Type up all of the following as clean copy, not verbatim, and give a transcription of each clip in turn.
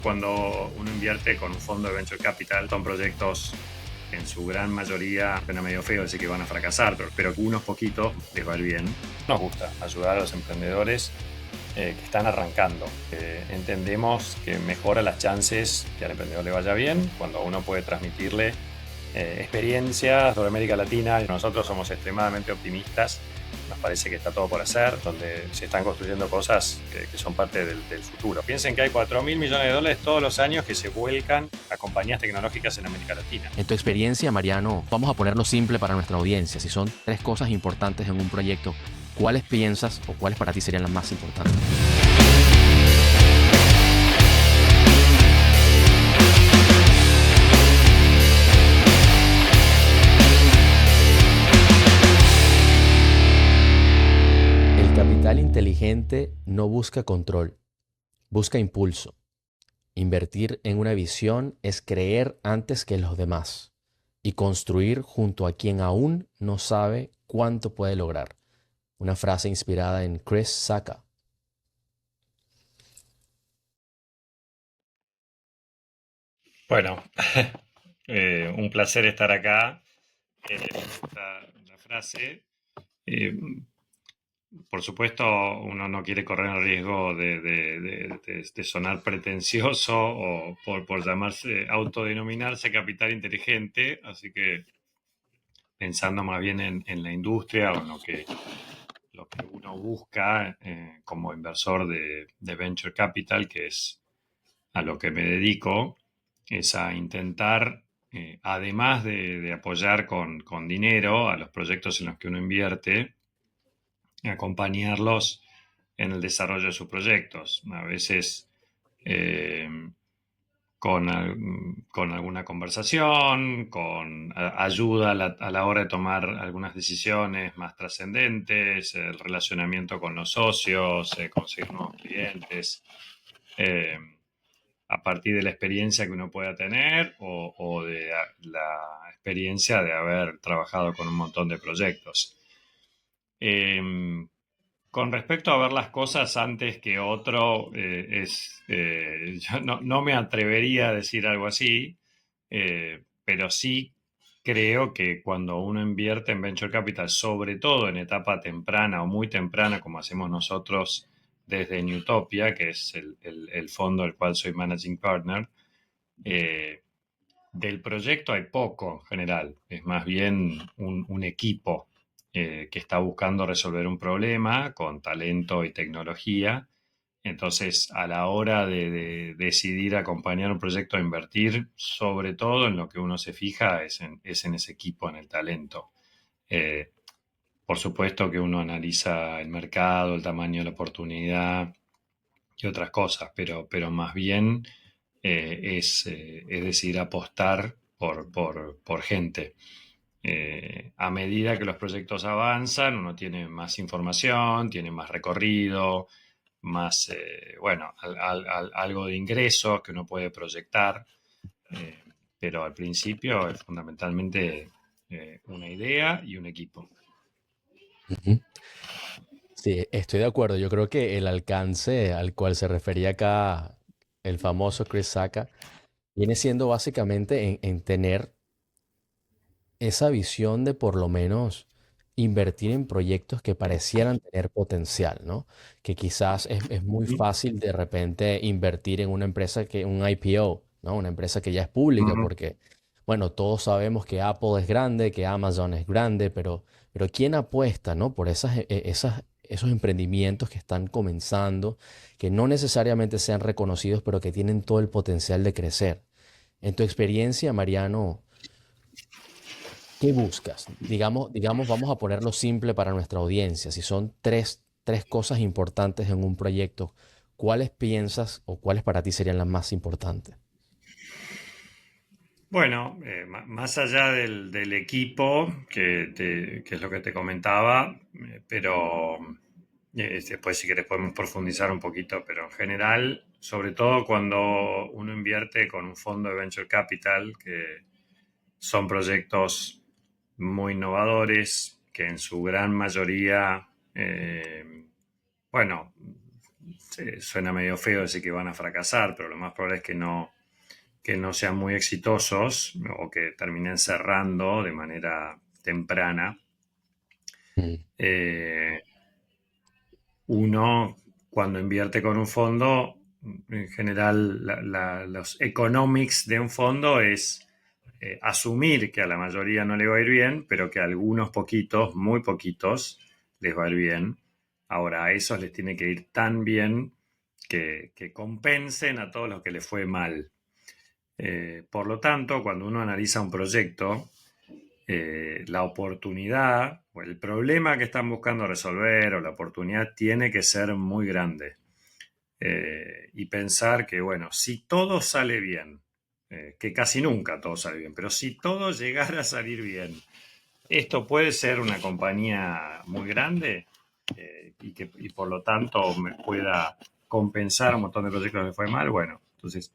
Cuando uno invierte con un fondo de venture capital, son proyectos que en su gran mayoría, suena medio feo decir que van a fracasar, pero unos poquitos les va a ir bien. Nos gusta ayudar a los emprendedores que están arrancando. Entendemos que mejora las chances que al emprendedor le vaya bien cuando uno puede transmitirle experiencias sobre América Latina. Nosotros somos extremadamente optimistas. Nos parece que está todo por hacer, donde se están construyendo cosas que son parte del futuro. Piensen que hay $4.000 millones todos los años que se vuelcan a compañías tecnológicas en América Latina. En tu experiencia, Mariano, vamos a ponerlo simple para nuestra audiencia. Si son 3 cosas importantes en un proyecto, ¿cuáles piensas o cuáles para ti serían las más importantes? El capital inteligente no busca control, busca impulso. Invertir en una visión es creer antes que los demás y construir junto a quien aún no sabe cuánto puede lograr. Una frase inspirada en Chris Sacca. Bueno, un placer estar acá. Me gusta la frase. Eh, por supuesto, uno no quiere correr el riesgo de sonar pretencioso o por llamarse, autodenominarse capital inteligente, así que pensando más bien en la industria o en lo que uno busca como inversor de venture capital, que es a lo que me dedico, es a intentar, además de apoyar con dinero a los proyectos en los que uno invierte, acompañarlos en el desarrollo de sus proyectos. A veces eh, con alguna conversación, con ayuda a la hora de tomar algunas decisiones más trascendentes, el relacionamiento con los socios, conseguir nuevos clientes, eh, a partir de la experiencia que uno pueda tener o de la experiencia de haber trabajado con un montón de proyectos. Eh, con respecto a ver las cosas antes que otro, yo no me atrevería a decir algo así, pero sí creo que cuando uno invierte en venture capital, sobre todo en etapa temprana o muy temprana, como hacemos nosotros desde Newtopia, que es el fondo del cual soy managing partner, eh, del proyecto hay poco en general, es más bien un equipo que está buscando resolver un problema con talento y tecnología. Entonces, a la hora de decidir acompañar un proyecto a invertir, sobre todo en lo que uno se fija es en ese equipo, en el talento. Eh, por supuesto que uno analiza el mercado, el tamaño de la oportunidad y otras cosas, pero más bien es decir, apostar por gente. A medida que los proyectos avanzan, uno tiene más información, tiene más recorrido, más, bueno, algo de ingresos que uno puede proyectar, eh, pero al principio es fundamentalmente una idea y un equipo. Ujú. Sí, estoy de acuerdo. Yo creo que el alcance al cual se refería acá el famoso Chris Sacca viene siendo básicamente en tener esa visión de por lo menos invertir en proyectos que parecieran tener potencial, ¿no? Que quizás es muy Ujú, fácil de repente invertir en una empresa que, un IPO, ¿no? Una empresa que ya es pública, ujú. porque, bueno, todos sabemos que Apple es grande, que Amazon es grande, pero ¿quién apuesta, ¿no? Por esos emprendimientos que están comenzando, que no necesariamente sean reconocidos, pero que tienen todo el potencial de crecer. En tu experiencia, Mariano, ¿qué buscas? Digamos, vamos a ponerlo simple para nuestra audiencia. Si son tres cosas importantes en un proyecto, ¿cuáles piensas o cuáles para ti serían las más importantes? Bueno, más allá del equipo, que es lo que te comentaba, pero después si querés podemos profundizar un poquito, pero en general, sobre todo cuando uno invierte con un fondo de venture capital, que son proyectos muy innovadores, que en su gran mayoría, bueno, sí, suena medio feo decir que van a fracasar, pero lo más probable es que no sean muy exitosos o que terminen cerrando de manera temprana. Mm, Eh, Uno, cuando invierte con un fondo, en general los economics de un fondo es asumir que a la mayoría no le va a ir bien, pero que a algunos poquitos, muy poquitos, les va a ir bien. Ahora, a esos les tiene que ir tan bien que compensen a todos los que les fue mal. Por lo tanto, cuando uno analiza un proyecto, la oportunidad o el problema que están buscando resolver o la oportunidad tiene que ser muy grande. Y pensar que, bueno, si todo sale bien, que casi nunca todo sale bien, pero si todo llegara a salir bien, esto puede ser una compañía muy grande y por lo tanto me pueda compensar un montón de proyectos que fue mal. Bueno, entonces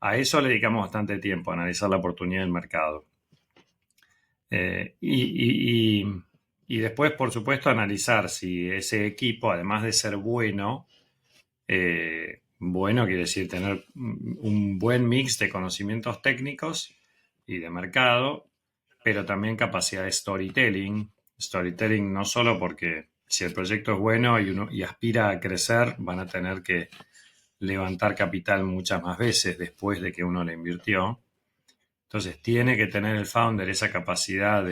a eso le dedicamos bastante tiempo, a analizar la oportunidad del mercado. Eh, y, y- y después, por supuesto, analizar si ese equipo, además de ser bueno, bueno quiere decir tener un buen mix de conocimientos técnicos y de mercado, pero también capacidad de storytelling. Storytelling no solo porque si el proyecto es bueno y aspira a crecer, van a tener que levantar capital muchas más veces después de que uno le invirtió. Entonces tiene que tener el founder esa capacidad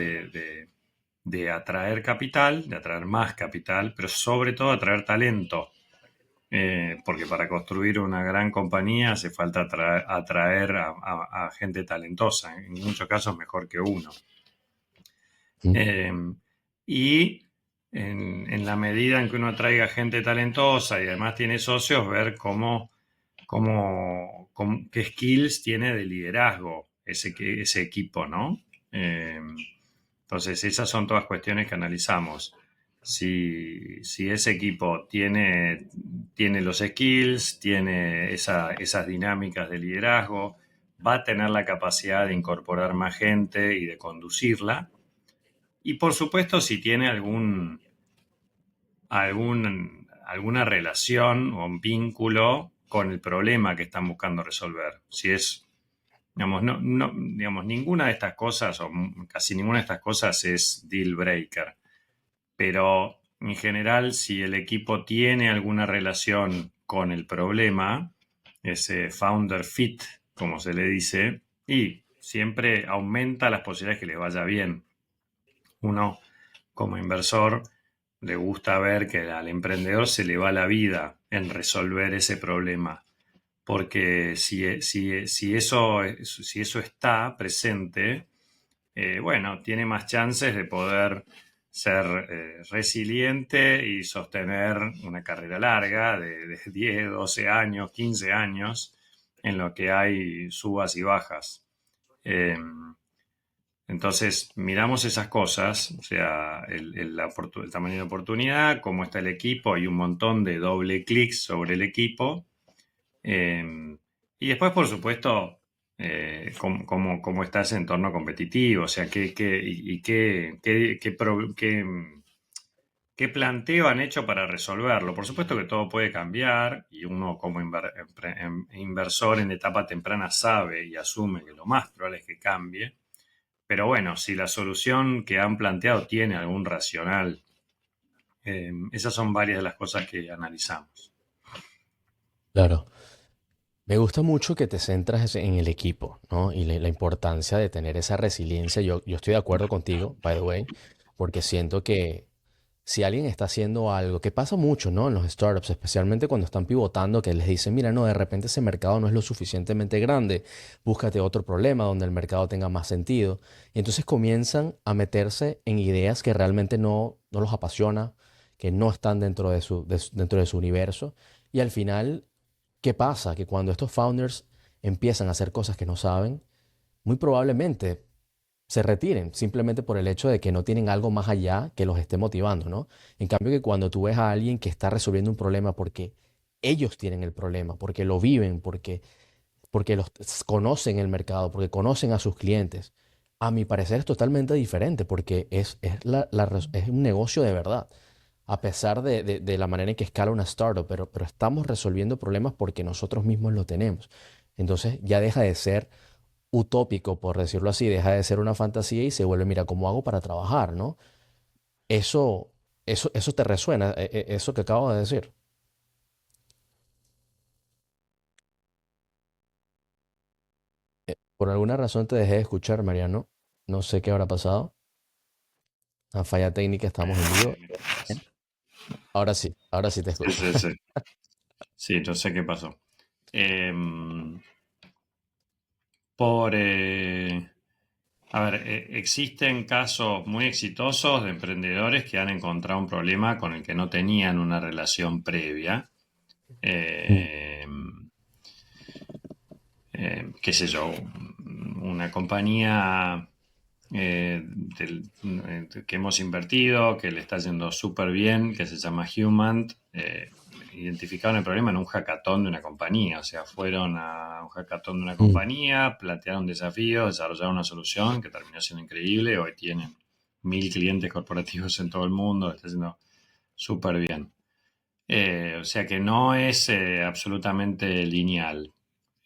de atraer capital, de atraer más capital, pero sobre todo atraer talento. Porque para construir una gran compañía hace falta atraer a gente talentosa, en muchos casos mejor que uno. mm, Eh, y en la medida en que uno atraiga gente talentosa y además tiene socios, ver qué skills tiene de liderazgo ese equipo, ¿no? Eh, entonces, esas son todas cuestiones que analizamos. Si ese equipo tiene los skills, tiene esas dinámicas de liderazgo, va a tener la capacidad de incorporar más gente y de conducirla. Y por supuesto, si tiene alguna relación o un vínculo con el problema que están buscando resolver. Si es, digamos, digamos, ninguna de estas cosas o casi ninguna de estas cosas es deal breaker, pero en general si el equipo tiene alguna relación con el problema, ese founder fit, como se le dice, y siempre aumenta las posibilidades que les vaya bien. Uno como inversor le gusta ver que al emprendedor se le va la vida en resolver ese problema, porque si eso está presente, bueno, tiene más chances de poder ser resiliente y sostener una carrera larga de 10, 12 años, 15 años, en lo que hay subas y bajas. Eh, entonces, miramos esas cosas, o sea, el tamaño de oportunidad, cómo está el equipo, hay un montón de doble clics sobre el equipo. Y después, por supuesto, cómo está ese entorno competitivo, o sea, qué planteo han hecho para resolverlo. Por supuesto que todo puede cambiar y uno como inversor en etapa temprana sabe y asume que lo más probable es que cambie. Pero bueno, si la solución que han planteado tiene algún racional, esas son varias de las cosas que analizamos. claro. Me gusta mucho que te centras en el equipo, ¿no? Y la importancia de tener esa resiliencia. Yo estoy de acuerdo contigo, by the way, porque siento que si alguien está haciendo algo, que pasa mucho, ¿no? En los startups, especialmente cuando están pivotando, que les dicen, mira, no, de repente ese mercado no es lo suficientemente grande, búscate otro problema donde el mercado tenga más sentido. Y entonces comienzan a meterse en ideas que realmente no los apasiona, que no están dentro de su universo. Y al final, ¿qué pasa? Que cuando estos founders empiezan a hacer cosas que no saben, muy probablemente se retiren simplemente por el hecho de que no tienen algo más allá que los esté motivando, ¿no? En cambio que cuando tú ves a alguien que está resolviendo un problema porque ellos tienen el problema, porque lo viven, porque conocen el mercado, porque conocen a sus clientes, a mi parecer es totalmente diferente porque es un negocio de verdad. a pesar de la manera en que escala una startup, pero estamos resolviendo problemas porque nosotros mismos lo tenemos. Entonces ya deja de ser utópico, por decirlo así, deja de ser una fantasía y se vuelve, mira, ¿cómo hago para trabajar, no? Eso, eso te resuena, eso que acabo de decir. Por alguna razón te dejé de escuchar, Mariano. No sé qué habrá pasado. A falla técnica, estamos en vivo. Bien. Ahora sí te Sí, escucho. sí, sí. Sí, yo sé qué pasó. Em, por, a ver, existen casos muy exitosos de emprendedores que han encontrado un problema con el que no tenían una relación previa. Mm, Eh, Qué sé yo, una compañía que hemos invertido, que le está yendo súper bien, que se llama Human, identificaron el problema en un hackathon de una compañía. O sea, fueron a un hackathon de una mm, compañía, plantearon desafíos, desarrollaron una solución que terminó siendo increíble. Hoy tienen 1.000 clientes corporativos en todo el mundo, está yendo súper bien. O sea que no es absolutamente lineal.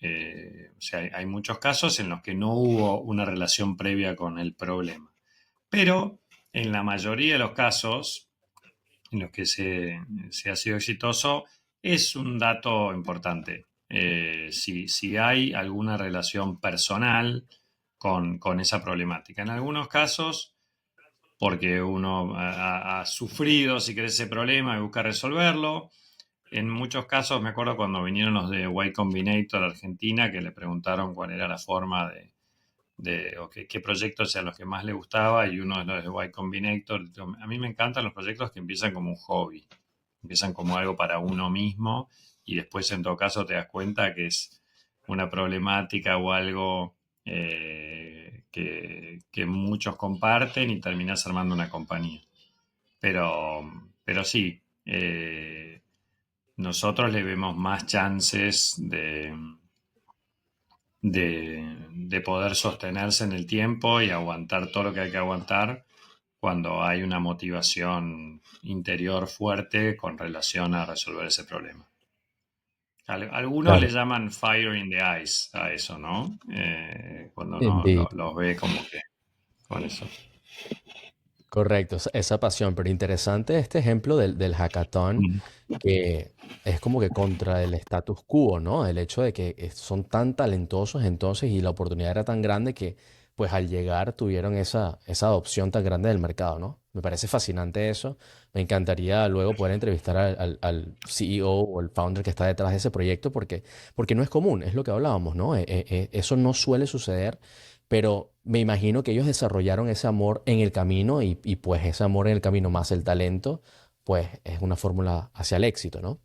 O sea, hay muchos casos en los que no hubo una relación previa con el problema. Pero en la mayoría de los casos en los que se ha sido exitoso, es un dato importante. Si hay alguna relación personal con esa problemática. En algunos casos porque uno ha sufrido, si querés, ese problema y busca resolverlo. En muchos casos, me acuerdo cuando vinieron los de Y Combinator a Argentina, que le preguntaron cuál era la forma o qué proyectos eran los que más le gustaba, y uno de los de Y Combinator, a mí me encantan los proyectos que empiezan como un hobby, empiezan como algo para uno mismo, y después en todo caso te das cuenta que es una problemática o algo que muchos comparten y terminas armando una compañía. Pero sí, nosotros le vemos más chances de poder sostenerse en el tiempo y aguantar todo lo que hay que aguantar cuando hay una motivación interior fuerte con relación a resolver ese problema. Algunos le claro, llaman fire in the eyes a eso, ¿no? Cuando uno indeed. los ve como que con eso. Correcto, esa pasión. Pero interesante este ejemplo del hackathon, Mm. que es como que contra el status quo, ¿no? El hecho de que son tan talentosos entonces y la oportunidad era tan grande que pues al llegar tuvieron esa adopción tan grande del mercado, ¿no? Me parece fascinante eso. Me encantaría luego poder entrevistar al CEO o el founder que está detrás de ese proyecto porque no es común, es lo que hablábamos, ¿no? Eso no suele suceder, pero me imagino que ellos desarrollaron ese amor en el camino y pues ese amor en el camino más el talento, pues es una fórmula hacia el éxito, ¿no?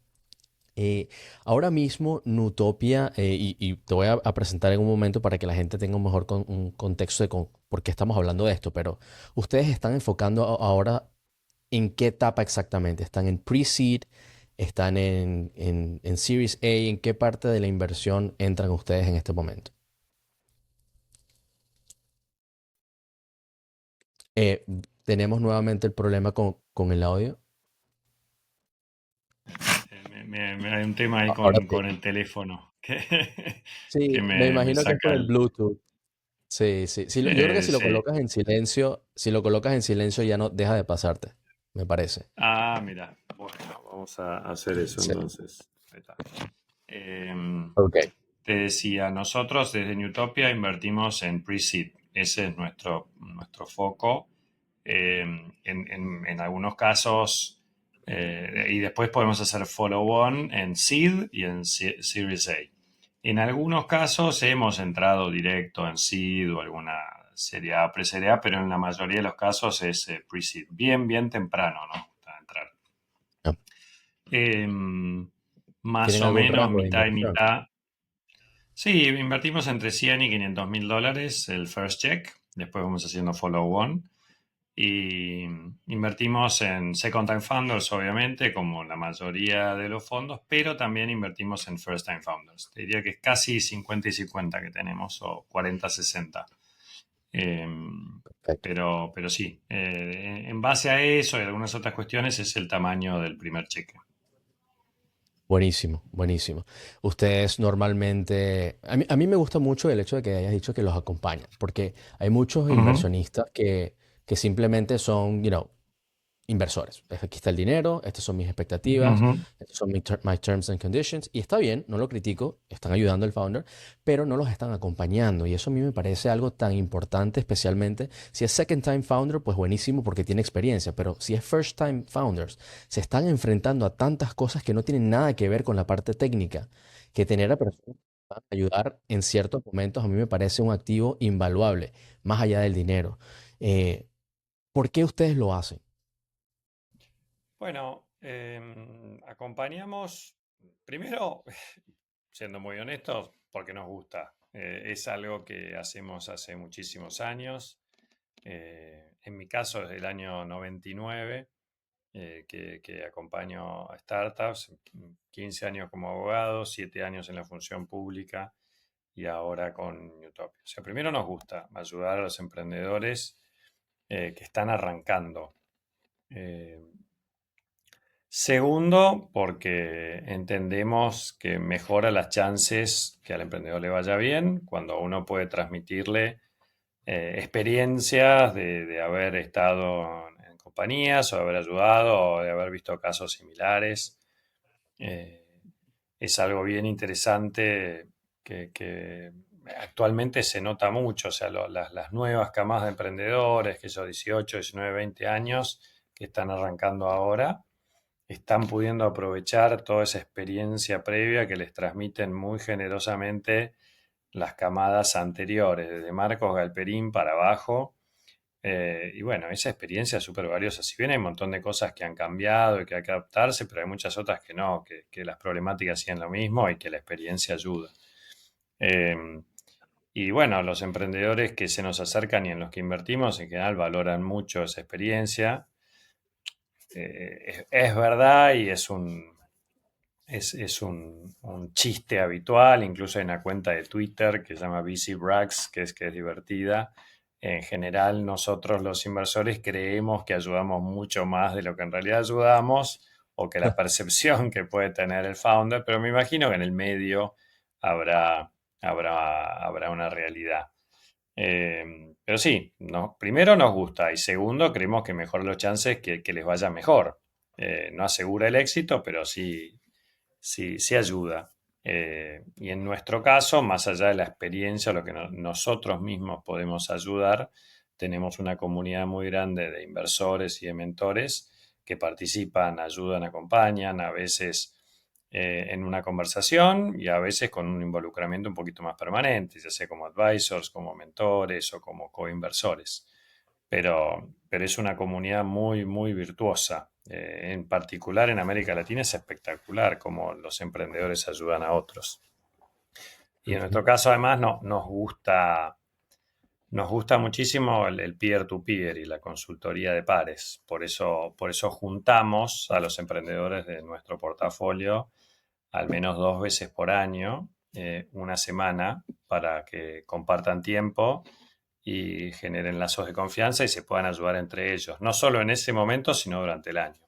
Eh, Ahora mismo, Nutopia, y te voy a presentar en un momento para que la gente tenga un mejor un contexto de por qué estamos hablando de esto, pero ustedes están enfocando ahora en qué etapa exactamente. ¿Están en pre-seed? ¿Están en Series A? ¿En qué parte de la inversión entran ustedes en este momento? Eh, Tenemos nuevamente el problema con el audio. Hay un tema ahí Ahora sí. con el teléfono que Sí, me me imagino que es saca por el el... Bluetooth. Sí, sí. Yo creo que si lo Sí. colocas en silencio, si lo colocas en silencio ya no deja de pasarte, me parece. Ah, mira. Bueno, vamos a hacer eso Sí. entonces. Ahí está. Em, Ok. Te decía, nosotros desde Newtopia invertimos en pre-seed. Ese es nuestro foco. En algunos casos, y después podemos hacer follow-on en seed y en Series A. En algunos casos hemos entrado directo en seed o alguna serie A, pre-serie A, pero en la mayoría de los casos es pre-seed. Bien, bien temprano, ¿no? Para entrar. Ah, Más ¿tienen o algún menos rango de mitad y inversión? mitad. Sí, invertimos entre 100 y $500 el first check, después vamos haciendo follow-on y invertimos en second time founders, obviamente, como la mayoría de los fondos, pero también invertimos en first time founders. Te diría que es casi 50 y 50 que tenemos, o 40-60. pero sí, en base a eso y algunas otras cuestiones es el tamaño del primer cheque. Buenísimo, buenísimo. Ustedes normalmente, a mí me gusta mucho el hecho de que hayas dicho que los acompañan, porque hay muchos Ujú, inversionistas que simplemente son, inversores. Aquí está el dinero, estas son mis expectativas, ujú. estos son my terms and conditions. Y está bien, no lo critico, están ayudando al founder, pero no los están acompañando. Y eso a mí me parece algo tan importante, especialmente si es second time founder, pues buenísimo porque tiene experiencia. Pero si es first time founders, se están enfrentando a tantas cosas que no tienen nada que ver con la parte técnica, que tener a personas que van a ayudar en ciertos momentos a mí me parece un activo invaluable, más allá del dinero. Eh, ¿Por qué ustedes lo hacen? Bueno, acompañamos, primero, siendo muy honestos, porque nos gusta. Es algo que hacemos hace muchísimos años. En mi caso, desde el año 99, que acompaño a startups, 15 años como abogado, 7 años en la función pública y ahora con Utopia. O sea, primero nos gusta ayudar a los emprendedores que están arrancando. Eh, Segundo, porque entendemos que mejora las chances que al emprendedor le vaya bien cuando uno puede transmitirle experiencias de haber estado en compañías o de haber ayudado o de haber visto casos similares. Eh, es algo bien interesante que actualmente se nota mucho, o sea, las nuevas camadas de emprendedores, que son 18, 19, 20 años, que están arrancando ahora, están pudiendo aprovechar toda esa experiencia previa que les transmiten muy generosamente las camadas anteriores, desde Marcos Galperín para abajo. Y bueno, esa experiencia es súper valiosa. Si bien hay un montón de cosas que han cambiado y que hay que adaptarse, pero hay muchas otras que no, que las problemáticas siguen lo mismo y que la experiencia ayuda. Eh, y bueno, los emprendedores que se nos acercan y en los que invertimos en general valoran mucho esa experiencia. Es verdad y es un chiste habitual, incluso hay una cuenta de Twitter que se llama VC Brags, que es divertida. En general, nosotros los inversores creemos que ayudamos mucho más de lo que en realidad ayudamos o que la percepción que puede tener el founder, pero me imagino que en el medio habrá, habrá una realidad. Pero sí, no, primero nos gusta y segundo creemos que mejora los chances que les vaya mejor. No asegura el éxito, pero sí, sí, sí ayuda. Y en nuestro caso, más allá de la experiencia, lo que nosotros mismos podemos ayudar, tenemos una comunidad muy grande de inversores y de mentores que participan, ayudan, acompañan, a veces en una conversación y a veces con un involucramiento un poquito más permanente, ya sea como advisors, como mentores o como coinversores. Pero es una comunidad muy, muy virtuosa. En particular en América Latina es espectacular cómo los emprendedores ayudan a otros. Y en Ujú. nuestro caso además no, nos gusta muchísimo el peer-to-peer y la consultoría de pares. Por eso juntamos a los emprendedores de nuestro portafolio al menos 2 veces por año, una semana, para que compartan tiempo y generen lazos de confianza y se puedan ayudar entre ellos, no solo en ese momento, sino durante el año.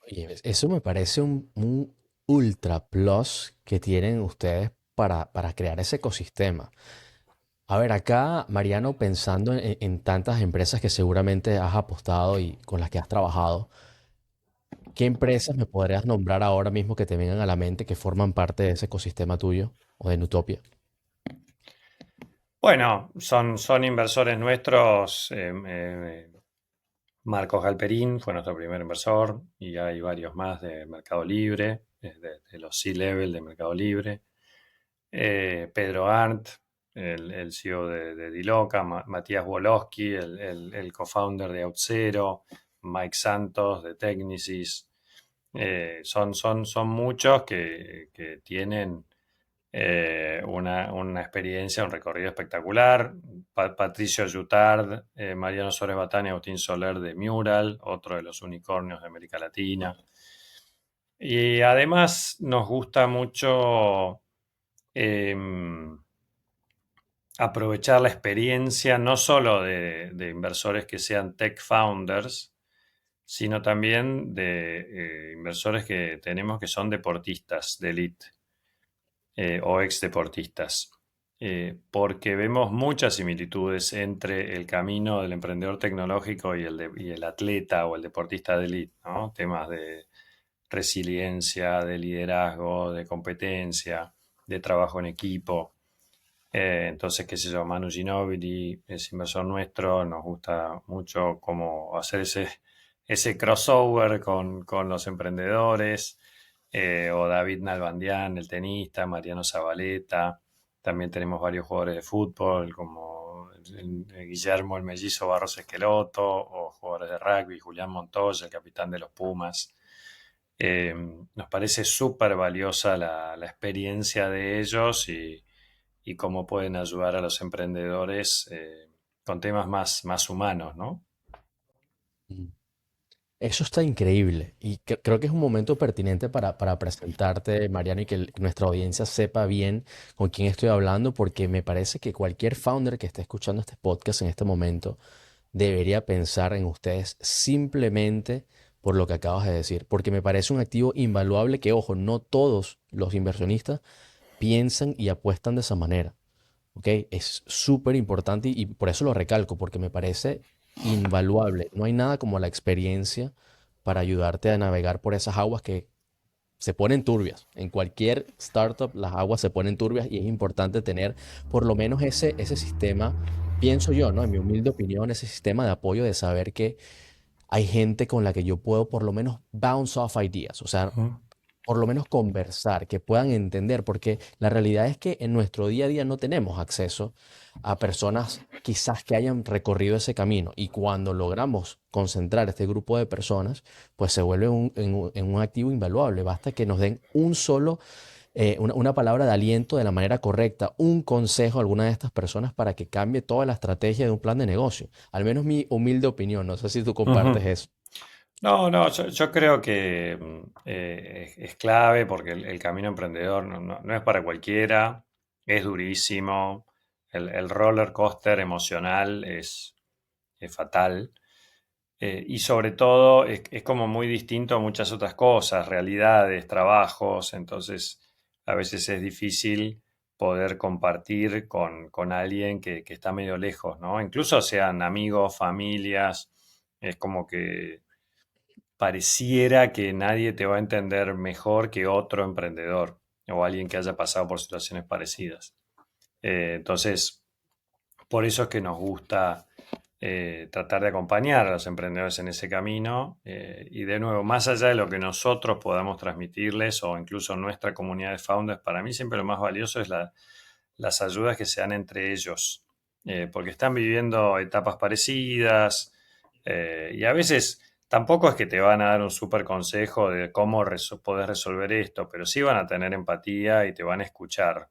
Oye, eso me parece un ultra plus que tienen ustedes para crear ese ecosistema. A ver, acá, Mariano, pensando en tantas empresas que seguramente has apostado y con las que has trabajado, ¿qué empresas me podrías nombrar ahora mismo que te vengan a la mente que forman parte de ese ecosistema tuyo o de Nutopia? Bueno, son inversores nuestros. Marcos Galperín fue nuestro primer inversor y hay varios más de Mercado Libre, de los C-Level de Mercado Libre. Pedro Arndt, el CEO de Diloca, Matías Wolowski, el co-founder de OutZero, Mike Santos de Technisys. Son muchos que tienen una experiencia, un recorrido espectacular. Patricio Jutard, Mariano Suárez Batán y Agustín Soler de Mural, otro de los unicornios de América Latina. Y además nos gusta mucho aprovechar la experiencia no solo de inversores que sean tech founders, sino también de inversores que tenemos que son deportistas de elite o ex deportistas. Porque vemos muchas similitudes entre el camino del emprendedor tecnológico y el atleta o el deportista de elite, ¿no? Temas de resiliencia, de liderazgo, de competencia, de trabajo en equipo. Entonces, qué sé yo, Manu Ginóbili es inversor nuestro, nos gusta mucho cómo hacer ese crossover con los emprendedores, o David Nalbandián, el tenista, Mariano Zabaleta, también tenemos varios jugadores de fútbol como el Guillermo el Mellizo Barros Esqueloto, o jugadores de rugby, Julián Montoya, el capitán de los Pumas. Nos parece súper valiosa la experiencia de ellos y cómo pueden ayudar a los emprendedores con temas más humanos, ¿no? Mm. Eso está increíble y creo que es un momento pertinente para presentarte, Mariano, y que nuestra audiencia sepa bien con quién estoy hablando, porque me parece que cualquier founder que esté escuchando este podcast en este momento debería pensar en ustedes simplemente por lo que acabas de decir, porque me parece un activo invaluable que, ojo, no todos los inversionistas piensan y apuestan de esa manera. ¿Ok? Es súper importante y por eso lo recalco, porque me parece invaluable. No hay nada como la experiencia para ayudarte a navegar por esas aguas que se ponen turbias. En cualquier startup las aguas se ponen turbias y es importante tener por lo menos ese sistema, pienso yo, ¿no? En mi humilde opinión, ese sistema de apoyo de saber que hay gente con la que yo puedo por lo menos bounce off ideas. O sea, Ujú. por lo menos conversar, que puedan entender, porque la realidad es que en nuestro día a día no tenemos acceso a personas quizás que hayan recorrido ese camino y cuando logramos concentrar este grupo de personas, pues se vuelve en un activo invaluable. Basta que nos den un solo, una palabra de aliento de la manera correcta, un consejo a alguna de estas personas para que cambie toda la estrategia de un plan de negocio. Al menos mi humilde opinión, no sé si tú compartes Ujú. eso. No, no, yo creo que es clave porque el camino emprendedor no es para cualquiera, es durísimo, el roller coaster emocional es fatal. Y sobre todo es como muy distinto a muchas otras cosas, realidades, trabajos, entonces a veces es difícil poder compartir con alguien que está medio lejos, ¿no? Incluso sean amigos, familias, es como que pareciera que nadie te va a entender mejor que otro emprendedor o alguien que haya pasado por situaciones parecidas. Entonces, por eso es que nos gusta tratar de acompañar a los emprendedores en ese camino y de nuevo, más allá de lo que nosotros podamos transmitirles o incluso nuestra comunidad de founders, para mí siempre lo más valioso es las ayudas que se dan entre ellos, porque están viviendo etapas parecidas y a veces tampoco es que te van a dar un súper consejo de cómo podés resolver esto, pero sí van a tener empatía y te van a escuchar.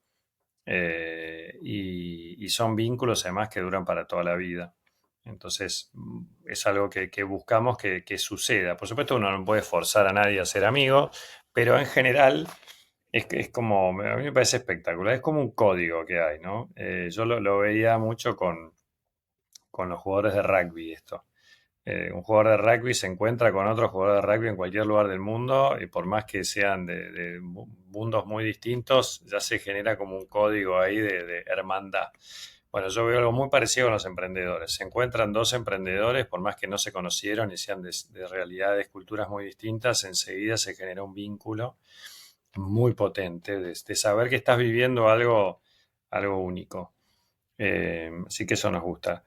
Y son vínculos además que duran para toda la vida. Entonces, es algo que buscamos que suceda. Por supuesto, uno no puede forzar a nadie a ser amigo, pero en general es como, a mí me parece espectacular, es como un código que hay, ¿no? Yo lo veía mucho con los jugadores de rugby esto. Un jugador de rugby se encuentra con otro jugador de rugby en cualquier lugar del mundo y por más que sean de mundos muy distintos, ya se genera como un código ahí de hermandad. Bueno, yo veo algo muy parecido con los emprendedores. Se encuentran dos emprendedores, por más que no se conocieron y sean de realidades, culturas muy distintas, enseguida se genera un vínculo muy potente de saber que estás viviendo algo único. Así que eso nos gusta.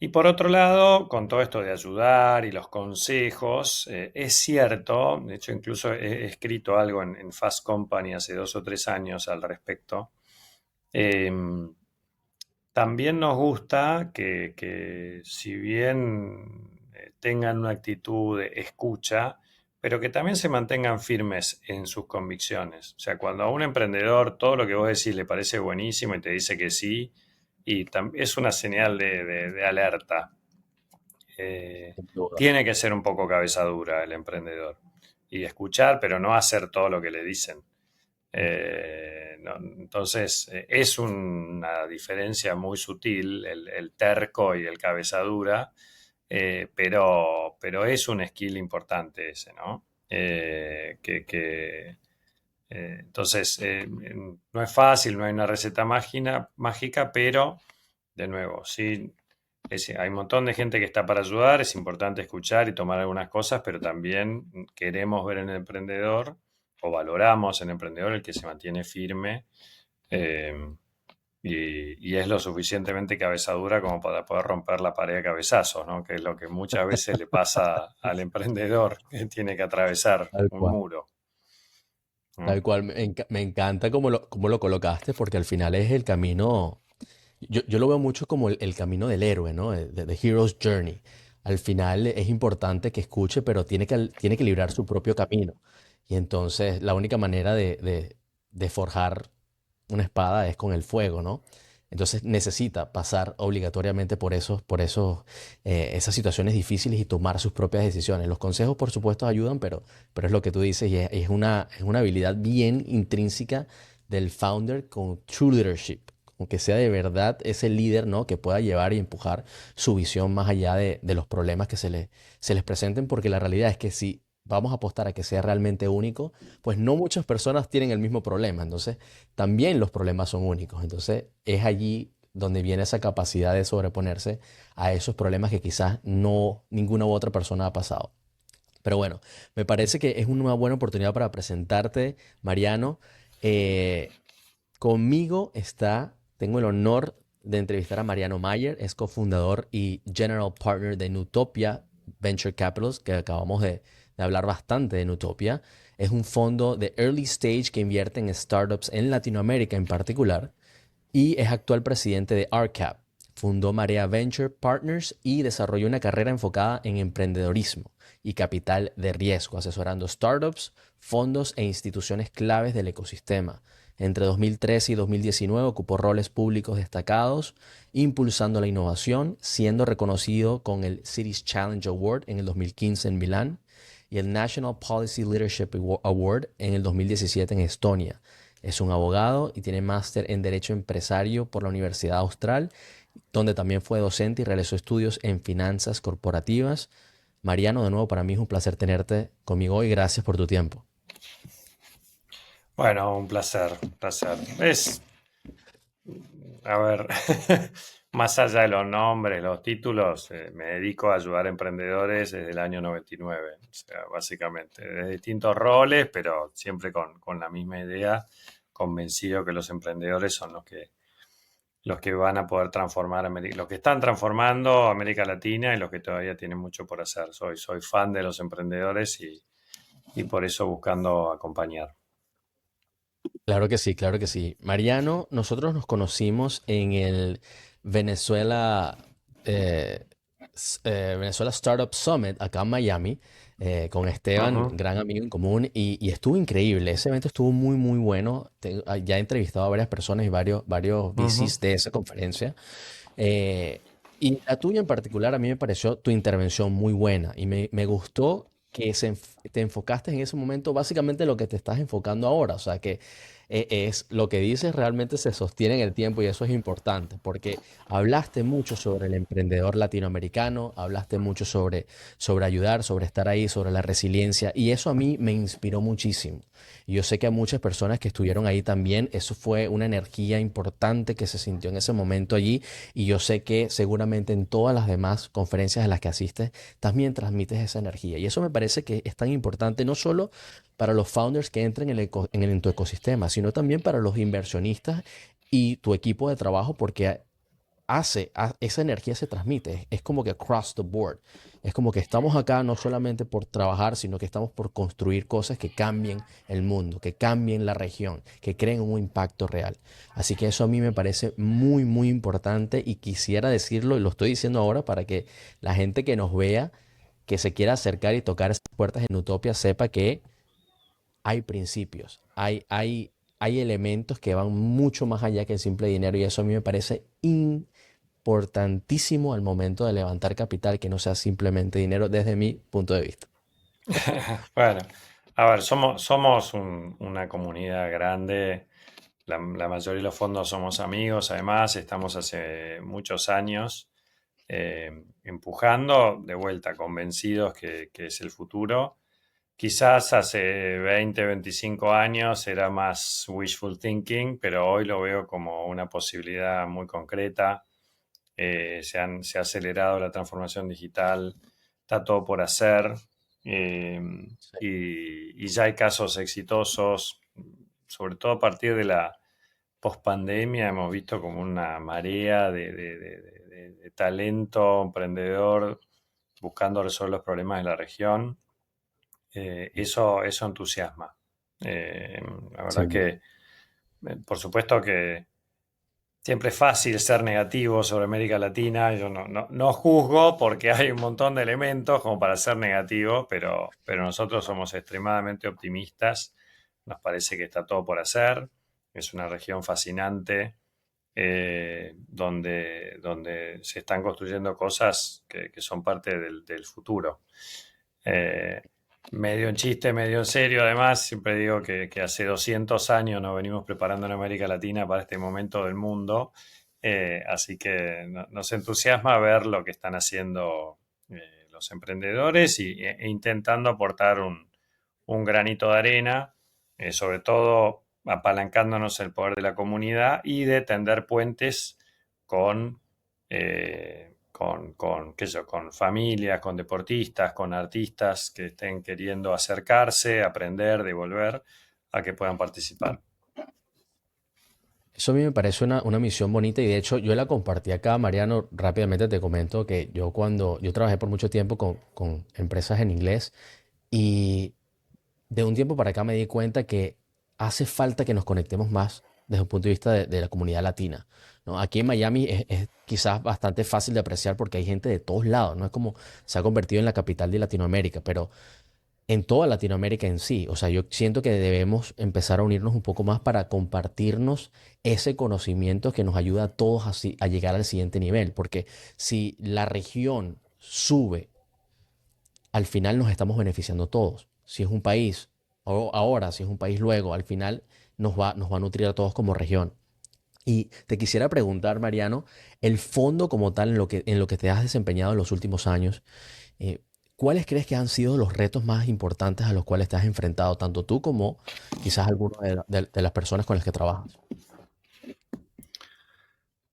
Y por otro lado, con todo esto de ayudar y los consejos, es cierto, de hecho incluso he escrito algo en Fast Company hace 2 o 3 años al respecto. eh, También nos gusta que si bien tengan una actitud de escucha, pero que también se mantengan firmes en sus convicciones. O sea, cuando a un emprendedor todo lo que vos decís le parece buenísimo y te dice que sí, y es una señal de alerta. Eh, Sin duda. Tiene que ser un poco cabeza dura el emprendedor y escuchar, pero no hacer todo lo que le dicen. Entonces, es una diferencia muy sutil el terco y el cabeza dura, pero es un skill importante ese, ¿no? Entonces, no es fácil, no hay una receta mágica, pero de nuevo, sí, hay un montón de gente que está para ayudar, es importante escuchar y tomar algunas cosas, pero también queremos ver en el emprendedor o valoramos en el emprendedor el que se mantiene firme, eh, y es lo suficientemente cabezadura como para poder romper la pared a cabezazos, ¿no? Que es lo que muchas veces le pasa al emprendedor que tiene que atravesar Tal un cual. muro, Tal ¿no? cual, me encanta cómo lo colocaste, porque al final es el camino, yo lo veo mucho como el camino del héroe, ¿no? De The Hero's Journey. Al final es importante que escuche, pero tiene que librar su propio camino. Y entonces la única manera de forjar una espada es con el fuego, ¿no? Entonces necesita pasar obligatoriamente esas situaciones difíciles y tomar sus propias decisiones. Los consejos, por supuesto, ayudan, pero es lo que tú dices y es una habilidad bien intrínseca del founder con true leadership. Como que sea de verdad ese líder, ¿no? Que pueda llevar y empujar su visión más allá de los problemas que se les presenten, porque la realidad es que si vamos a apostar a que sea realmente único, pues no muchas personas tienen el mismo problema. Entonces, también los problemas son únicos. Entonces, es allí donde viene esa capacidad de sobreponerse a esos problemas que quizás no ninguna u otra persona ha pasado. Pero bueno, me parece que es una buena oportunidad para presentarte, Mariano. Eh, tengo el honor de entrevistar a Mariano Mayer, es cofundador y general partner de Nutopia Venture Capitals, que acabamos de hablar bastante de Nutopia. Es un fondo de early stage que invierte en startups en Latinoamérica en particular y es actual presidente de RCAP. Fundó Marea Venture Partners y desarrolló una carrera enfocada en emprendedorismo y capital de riesgo, asesorando startups, fondos e instituciones claves del ecosistema. Entre 2013 y 2019 ocupó roles públicos destacados, impulsando la innovación, siendo reconocido con el Cities Challenge Award en el 2015 en Milán y el National Policy Leadership Award en el 2017 en Estonia. Es un abogado y tiene máster en Derecho Empresario por la Universidad Austral, donde también fue docente y realizó estudios en finanzas corporativas. Mariano, de nuevo, para mí es un placer tenerte conmigo hoy. Gracias por tu tiempo. Bueno, un placer, un placer. A ver, más allá de los nombres, los títulos, me dedico a ayudar a emprendedores desde el año 99, o sea, básicamente, de distintos roles, pero siempre con la misma idea, convencido que los emprendedores son los que van a poder transformar América, los que están transformando América Latina y los que todavía tienen mucho por hacer. Soy fan de los emprendedores y por eso buscando acompañar. Claro que sí, claro que sí. Mariano, nosotros nos conocimos en el Venezuela, eh, Venezuela Startup Summit acá en Miami, con Esteban, Ujú, gran amigo en común, y estuvo increíble. Ese evento estuvo muy, muy bueno. Ya he entrevistado a varias personas y varios ujú. VCs de esa conferencia. Eh, y la tuya en particular, a mí me pareció tu intervención muy buena y me gustó que te enfocaste en ese momento básicamente en lo que te estás enfocando ahora. O sea, que es lo que dices realmente se sostiene en el tiempo y eso es importante porque hablaste mucho sobre el emprendedor latinoamericano, hablaste mucho sobre ayudar, sobre estar ahí, sobre la resiliencia y eso a mí me inspiró muchísimo. Y yo sé que a muchas personas que estuvieron ahí también, eso fue una energía importante que se sintió en ese momento allí y yo sé que seguramente en todas las demás conferencias a las que asistes también transmites esa energía. Y eso me parece que es tan importante no solo para los founders que entren en tu ecosistema, sino también para los inversionistas y tu equipo de trabajo, porque esa energía se transmite. Es como que across the board. Es como que estamos acá no solamente por trabajar, sino que estamos por construir cosas que cambien el mundo, que cambien la región, que creen un impacto real. Así que eso a mí me parece muy, muy importante y quisiera decirlo y lo estoy diciendo ahora para que la gente que nos vea, que se quiera acercar y tocar esas puertas en Utopia, sepa que hay principios, hay elementos que van mucho más allá que el simple dinero y eso a mí me parece importantísimo al momento de levantar capital, que no sea simplemente dinero desde mi punto de vista. Bueno, A ver, somos una comunidad grande. La mayoría de los fondos somos amigos, además, estamos hace muchos años empujando, de vuelta, convencidos que es el futuro. Quizás hace 20, 25 años era más wishful thinking, pero hoy lo veo como una posibilidad muy concreta. Se ha acelerado la transformación digital, está todo por hacer, eh, Sí. y ya hay casos exitosos, sobre todo a partir de la pospandemia hemos visto como una marea de talento emprendedor buscando resolver los problemas de la región. Eso entusiasma. Eh, la verdad es Sin duda. que, por supuesto que siempre es fácil ser negativo sobre América Latina. Yo no juzgo porque hay un montón de elementos como para ser negativo, pero nosotros somos extremadamente optimistas. Nos parece que está todo por hacer. Es una región fascinante, donde se están construyendo cosas que son parte del futuro. Eh, Medio en chiste, medio en serio, además, siempre digo que hace 200 años nos venimos preparando en América Latina para este momento del mundo, así que nos entusiasma ver lo que están haciendo los emprendedores e intentando aportar un granito de arena, sobre todo apalancándonos el poder de la comunidad y de tender puentes qué sé yo, con familias, con deportistas, con artistas que estén queriendo acercarse, aprender, devolver, a que puedan participar. Eso a mí me parece una misión bonita y de hecho yo la compartí acá, Mariano. Rápidamente te comento que yo trabajé por mucho tiempo con empresas en inglés y de un tiempo para acá me di cuenta que hace falta que nos conectemos más desde un punto de vista de la comunidad latina, ¿no? Aquí en Miami es quizás bastante fácil de apreciar porque hay gente de todos lados, ¿no? Es como se ha convertido en la capital de Latinoamérica, pero en toda Latinoamérica en sí. O sea, yo siento que debemos empezar a unirnos un poco más para compartirnos ese conocimiento que nos ayuda a todos a llegar al siguiente nivel. Porque si la región sube, al final nos estamos beneficiando todos. Si es un país, o ahora, si es un país luego, al final nos va a nutrir a todos como región. Y te quisiera preguntar, Mariano, el fondo como tal en lo que te has desempeñado en los últimos años, eh, ¿cuáles crees que han sido los retos más importantes a los cuales te has enfrentado, tanto tú como quizás alguno de las personas con las que trabajas?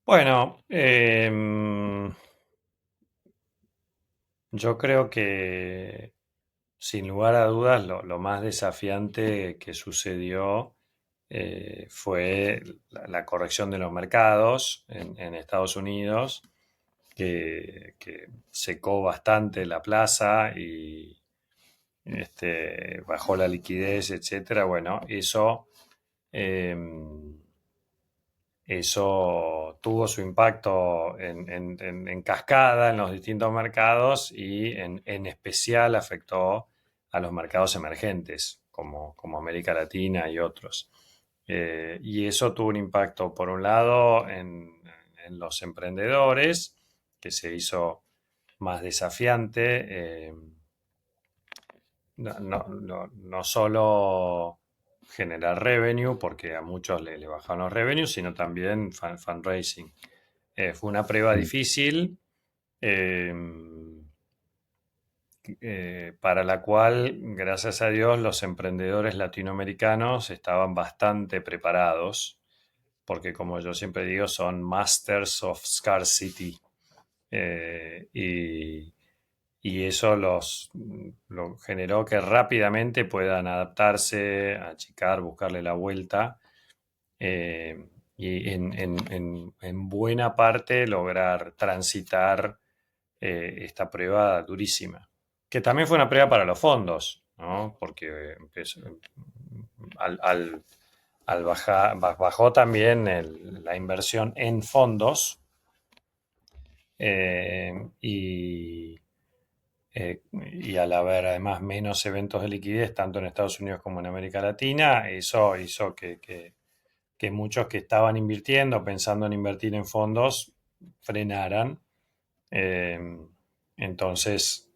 Bueno, yo creo que sin lugar a dudas lo más desafiante que sucedió fue la corrección de los mercados en Estados Unidos, que secó bastante la plaza y bajó la liquidez, etcétera. Bueno, eh, eso tuvo su impacto en cascada en los distintos mercados y en especial afectó a los mercados emergentes, como América Latina y otros. Y eso tuvo un impacto, por un lado, en los emprendedores, que se hizo más desafiante. No solo generar revenue, porque a muchos le bajaron los revenues, sino también fundraising. Fue una prueba Mm. difícil, eh, para la cual, gracias a Dios, los emprendedores latinoamericanos estaban bastante preparados, porque como yo siempre digo, son masters of scarcity. Eh, y, y eso lo generó que rápidamente puedan adaptarse, achicar, buscarle la vuelta, y en buena parte lograr transitar esta prueba durísima, que también fue una prueba para los fondos, ¿no? Porque al, al- bajó también la inversión en fondos, y al haber además menos eventos de liquidez, tanto en Estados Unidos como en América Latina, eso hizo que muchos que estaban invirtiendo, pensando en invertir en fondos, frenaran. Eh, entonces,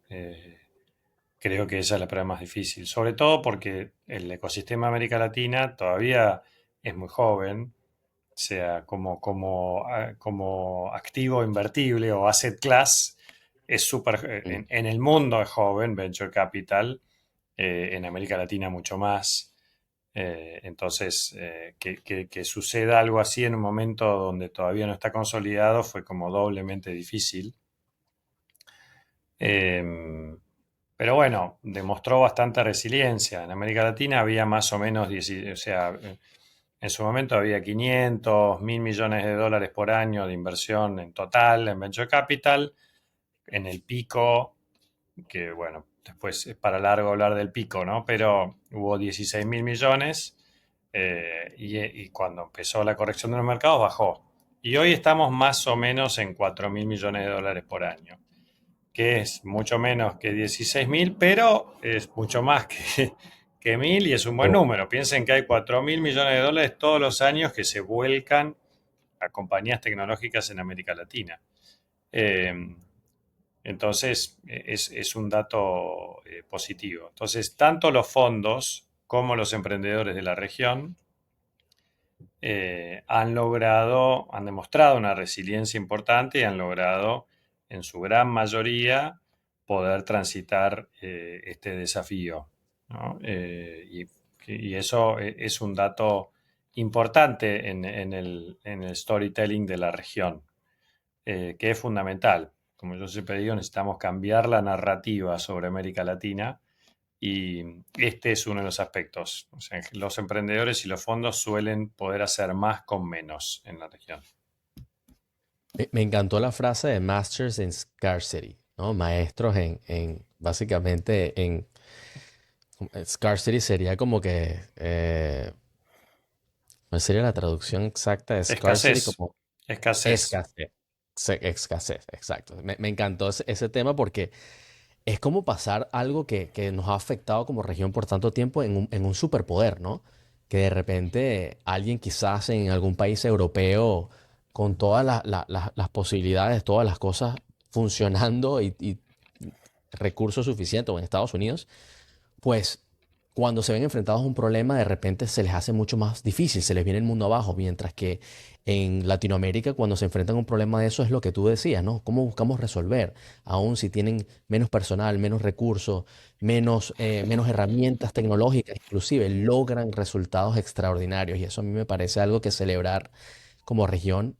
Creo que esa es la prueba más difícil, sobre todo porque el ecosistema de América Latina todavía es muy joven, sea como activo invertible o asset class, es súper, Mm. en el mundo es joven, venture capital, en América Latina mucho más. Entonces, que suceda algo así en un momento donde todavía no está consolidado fue como doblemente difícil. Eh, pero bueno, demostró bastante resiliencia. En América Latina había más o menos, o sea, en su momento había 500, 1.000 millones de dólares por año de inversión en total en Venture Capital. En el pico, que bueno, después es para largo hablar del pico, ¿no? Pero hubo 16.000 millones y cuando empezó la corrección de los mercados bajó. Y hoy estamos más o menos en 4.000 millones de dólares por año, que es mucho menos que 16.000, pero es mucho más que 1.000 y es un buen Pero, número. Piensen que hay 4.000 millones de dólares todos los años que se vuelcan a compañías tecnológicas en América Latina. Eh, entonces, es un dato positivo. Entonces, tanto los fondos como los emprendedores de la región han demostrado una resiliencia importante y han logrado, en su gran mayoría, poder transitar este desafío, ¿no? Y eso es un dato importante en el storytelling de la región, que es fundamental. Como yo siempre digo, necesitamos cambiar la narrativa sobre América Latina y este es uno de los aspectos. O sea, los emprendedores y los fondos suelen poder hacer más con menos en la región. me encantó la frase de Masters in Scarcity, ¿no? Maestros básicamente en scarcity sería como que, ¿cuál sería la traducción exacta de scarcity? Escasez, Como escasez. escasez. Escasez, exacto. Me encantó ese tema porque es como pasar algo que nos ha afectado como región por tanto tiempo en un superpoder, ¿no? Que de repente alguien quizás en algún país europeo con todas las posibilidades, todas las cosas funcionando y recursos suficientes, o en Estados Unidos, pues cuando se ven enfrentados a un problema, de repente se les hace mucho más difícil, se les viene el mundo abajo, mientras que en Latinoamérica, cuando se enfrentan a un problema de eso, es lo que tú decías, ¿no? ¿Cómo buscamos resolver? Aún si tienen menos personal, menos recursos, menos herramientas tecnológicas, inclusive logran resultados extraordinarios. Y eso a mí me parece algo que celebrar como región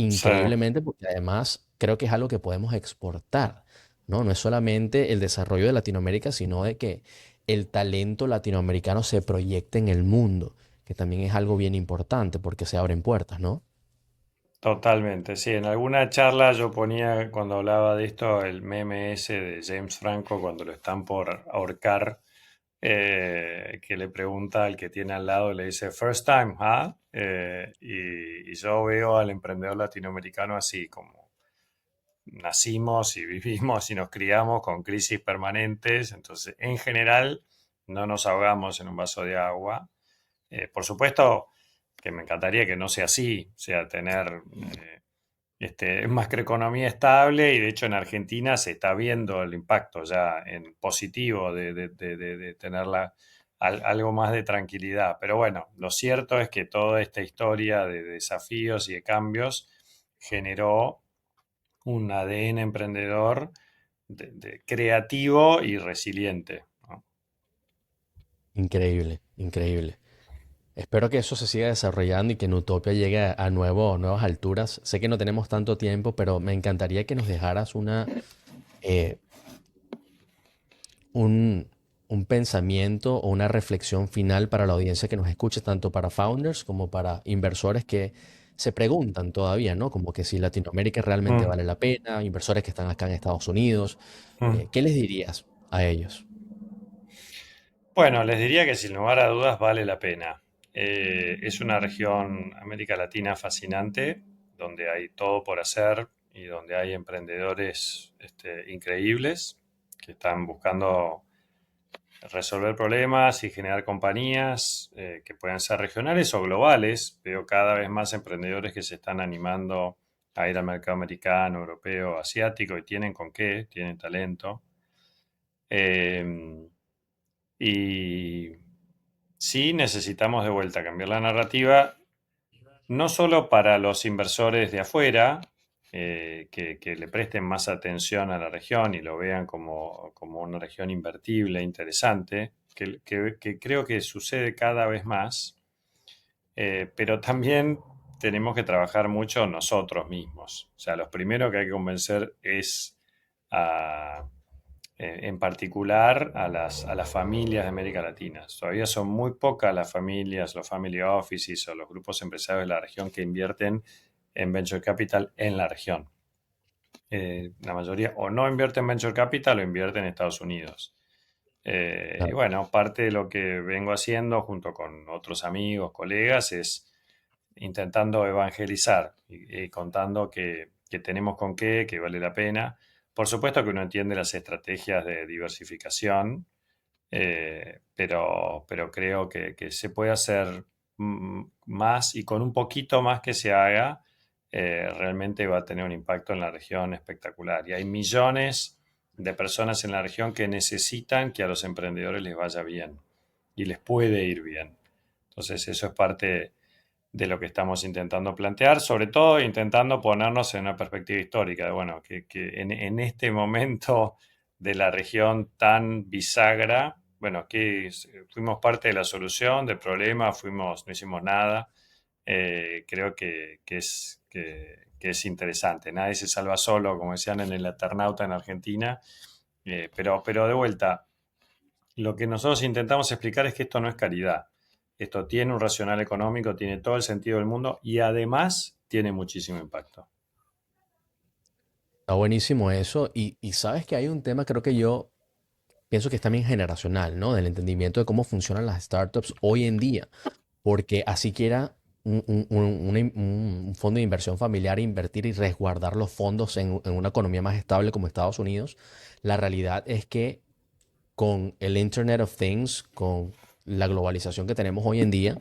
Sí, increíblemente, porque además creo que es algo que podemos exportar, ¿no? No es solamente el desarrollo de Latinoamérica, sino de que el talento latinoamericano se proyecte en el mundo, que también es algo bien importante porque se abren puertas, ¿no? totalmente. Sí, en alguna charla yo ponía, cuando hablaba de esto, el meme ese de James Franco cuando lo están por ahorcar, que le pregunta al que tiene al lado, le dice, First time, ¿ah? Y yo veo al emprendedor latinoamericano así, como nacimos y vivimos y nos criamos con crisis permanentes, entonces en general no nos ahogamos en un vaso de agua. Por supuesto que me encantaría que no sea así, o sea, tener macroeconomía estable y de hecho en Argentina se está viendo el impacto ya en positivo de tener algo más de tranquilidad. Pero bueno, lo cierto es que toda esta historia de desafíos y de cambios generó un ADN emprendedor creativo y resiliente, ¿no? Increíble, increíble. Espero que eso se siga desarrollando y que Nutopia llegue a nuevas alturas. Sé que no tenemos tanto tiempo, pero me encantaría que nos dejaras eh, un, un pensamiento o una reflexión final para la audiencia que nos escuche, tanto para founders como para inversores que se preguntan todavía, ¿no? Como que si Latinoamérica realmente Mm, vale la pena, inversores que están acá en Estados Unidos. mm. ¿Qué les dirías a ellos? Bueno, les diría que sin lugar a dudas vale la pena. Es una región, América Latina, fascinante, donde hay todo por hacer y donde hay emprendedores increíbles que están buscando resolver problemas y generar compañías que puedan ser regionales o globales. Veo cada vez más emprendedores que se están animando a ir al mercado americano, europeo, asiático y tienen con qué, tienen talento. Eh, y sí necesitamos de vuelta cambiar la narrativa, no solo para los inversores de afuera, que le presten más atención a la región y lo vean como una región invertible, interesante, que creo que sucede cada vez más, pero también tenemos que trabajar mucho nosotros mismos. O sea, los primeros que hay que convencer es a, en particular a las familias de América Latina. Todavía son muy pocas las familias, los family offices o los grupos empresarios de la región que invierten en venture capital en la región. La mayoría o no invierte en venture capital o invierte en Estados Unidos. Y Claro. bueno, parte de lo que vengo haciendo junto con otros amigos, colegas, es intentando evangelizar y contando que tenemos con qué, que vale la pena. Por supuesto que uno entiende las estrategias de diversificación, pero creo que se puede hacer más y con un poquito más que se haga, realmente va a tener un impacto en la región espectacular. Y hay millones de personas en la región que necesitan que a los emprendedores les vaya bien y les puede ir bien. Entonces eso es parte de lo que estamos intentando plantear, sobre todo intentando ponernos en una perspectiva histórica, de bueno, que en este momento de la región tan bisagra, bueno, que fuimos parte de la solución, del problema, fuimos, no hicimos nada. Creo que es interesante. Nadie se salva solo, como decían en el Eternauta en Argentina, pero de vuelta, lo que nosotros intentamos explicar es que esto no es caridad. Esto tiene un racional económico, tiene todo el sentido del mundo y además tiene muchísimo impacto. Está buenísimo eso. Y sabes que hay un tema, creo que yo pienso que es también generacional, ¿no? Del entendimiento de cómo funcionan las startups hoy en día. Porque así quiera un fondo de inversión familiar invertir y resguardar los fondos en una economía más estable como Estados Unidos, la realidad es que con el Internet of Things, con la globalización que tenemos hoy en día,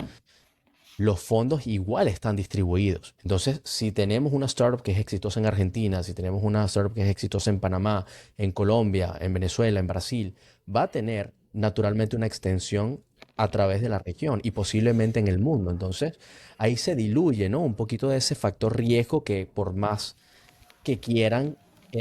los fondos igual están distribuidos. Entonces, si tenemos una startup que es exitosa en Argentina, si tenemos una startup que es exitosa en Panamá, en Colombia, en Venezuela, en Brasil, va a tener naturalmente una extensión a través de la región y posiblemente en el mundo. Entonces, ahí se diluye, ¿no? Un poquito de ese factor riesgo que por más que quieran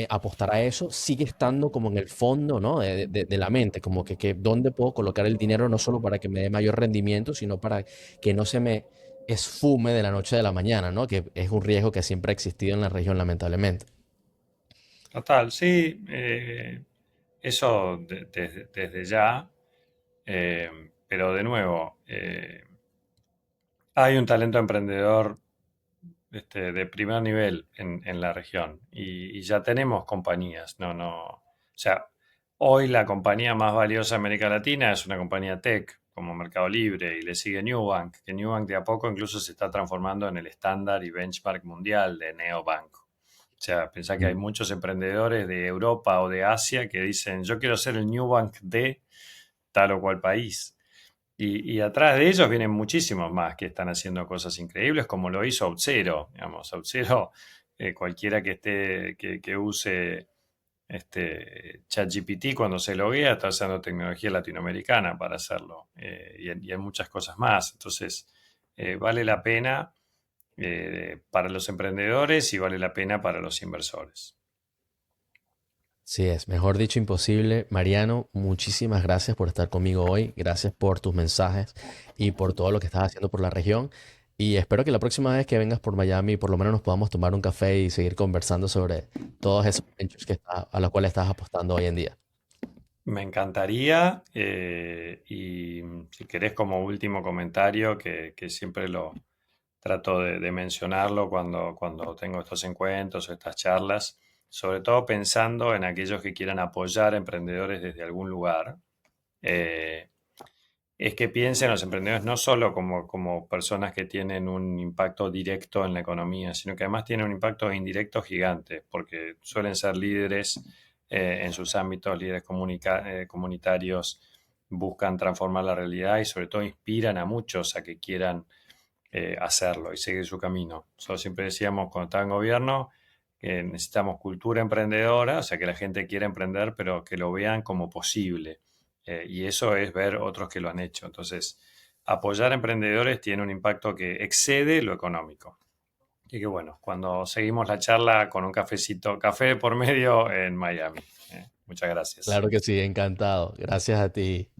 apostar a eso, sigue estando como en el fondo, ¿no? De la mente, como que dónde puedo colocar el dinero no solo para que me dé mayor rendimiento, sino para que no se me esfume de la noche a la mañana, ¿no? Que es un riesgo que siempre ha existido en la región, lamentablemente. Total, sí, eso desde ya, pero de nuevo, hay un talento emprendedor de primer nivel en la región y ya tenemos compañías, o sea, hoy la compañía más valiosa de América Latina es una compañía tech como Mercado Libre y le sigue Nubank, que Nubank de a poco incluso se está transformando en el estándar y benchmark mundial de neobanco. O sea, pensá que hay Mm. muchos emprendedores de Europa o de Asia que dicen, yo quiero ser el Nubank de tal o cual país. Y atrás de ellos vienen muchísimos más que están haciendo cosas increíbles, como lo hizo Auth0. Digamos, Auth0, cualquiera que que use ChatGPT cuando se loguea está usando tecnología latinoamericana para hacerlo. Y hay muchas cosas más. Entonces, vale la pena para los emprendedores y vale la pena para los inversores. Sí es, mejor dicho, imposible. Mariano, muchísimas gracias por estar conmigo hoy. Gracias por tus mensajes y por todo lo que estás haciendo por la región. Y espero que la próxima vez que vengas por Miami, por lo menos nos podamos tomar un café y seguir conversando sobre todos esos ventures a los cuales estás apostando hoy en día. Me encantaría, y si querés como último comentario, que siempre lo trato de mencionarlo cuando tengo estos encuentros o estas charlas, sobre todo pensando en aquellos que quieran apoyar a emprendedores desde algún lugar, eh, es que piensen los emprendedores no solo como personas que tienen un impacto directo en la economía, sino que además tienen un impacto indirecto gigante, porque suelen ser líderes en sus ámbitos, líderes comunitarios, buscan transformar la realidad y sobre todo inspiran a muchos a que quieran hacerlo y seguir su camino. Nosotros siempre decíamos cuando estaba en gobierno que necesitamos cultura emprendedora, o sea, que la gente quiera emprender, pero que lo vean como posible. Y eso es ver otros que lo han hecho. Entonces, apoyar a emprendedores tiene un impacto que excede lo económico. Y que bueno, cuando seguimos la charla con un cafecito, café por medio en Miami. Muchas gracias. Claro que sí, encantado. Gracias a ti.